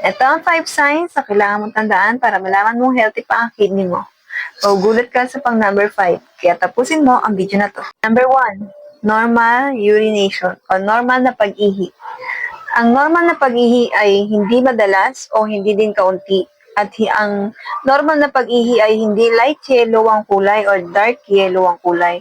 Ito ang 5 signs na kailangan mong tandaan para malaman mong healthy pa ang kidney mo. Magugulat ka sa pang number 5, kaya tapusin mo ang video na to. Number 1, normal urination o normal na pag-ihi. Ang normal na pag-ihi ay hindi madalas o hindi din kaunti. At ang normal na pag-ihi ay hindi light yellow ang kulay or dark yellow ang kulay.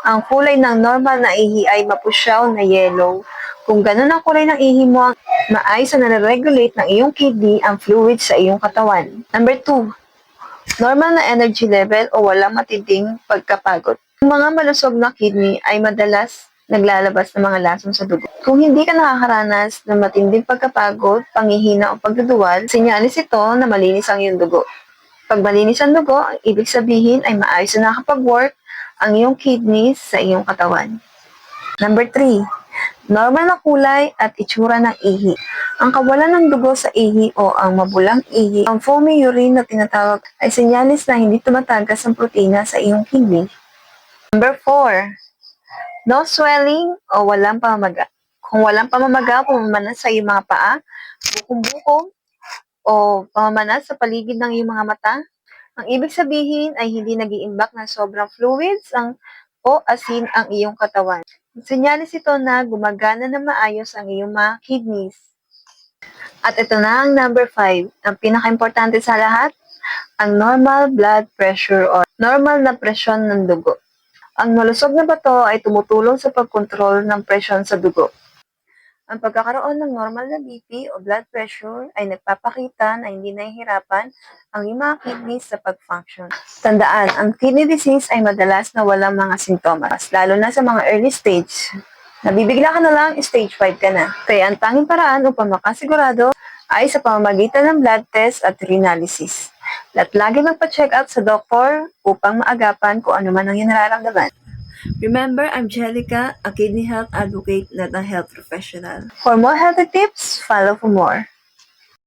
Ang kulay ng normal na ihi ay mapusyaw na yellow. Kung ganun ang kulay ng ihi mo, maayos na nare-regulate ng iyong kidney ang fluid sa iyong katawan. Number 2, normal na energy level o walang matinding pagkapagod. Ang mga malusog na kidney ay madalas naglalabas ng mga lason sa dugo. Kung hindi ka nakakaranas ng matinding pagkapagod, panghihina o pagduduwal, sinyalis ito na malinis ang iyong dugo. Pag malinis ang dugo, ang ibig sabihin ay maayos na nakapag-work ang iyong kidneys sa iyong katawan. Number 3, normal na kulay at itsura ng ihi. Ang kawalan ng dugo sa ihi o ang mabulang ihi, ang foamy urine na tinatawag, ay senyalis na hindi tumatagas ang protina sa iyong kidney. Number 4, no swelling o walang pamamaga. Kung walang pamamaga o pamamanas sa iyong mga paa, bukong-bukong, o pamamanas sa paligid ng iyong mga mata, ang ibig sabihin ay hindi nag-iimbak ng sobrang fluids o asin ang iyong katawan. Senyalis ito na gumagana na maayos ang iyong mga kidneys. At ito na ang number 5, ang pinaka-importante sa lahat, ang normal blood pressure o normal na presyon ng dugo. Ang malusog na bato ay tumutulong sa pagkontrol ng presyon sa dugo. Ang pagkakaroon ng normal na BP o blood pressure ay nagpapakita na hindi nahihirapan ang iyong mga kidneys sa pag-function. Tandaan, ang kidney disease ay madalas na walang mga sintomas, lalo na sa mga early stage. Nabibigla ka na lang, stage 5 ka na. Kaya ang tanging paraan upang makasigurado ay sa pamamagitan ng blood test at urinalysis. At lagi magpa-check out sa doktor upang maagapan kung ano man ang iyong nararamdaman. Remember, I'm Jellica, a kidney health advocate, not a health professional. For more healthy tips, follow for more.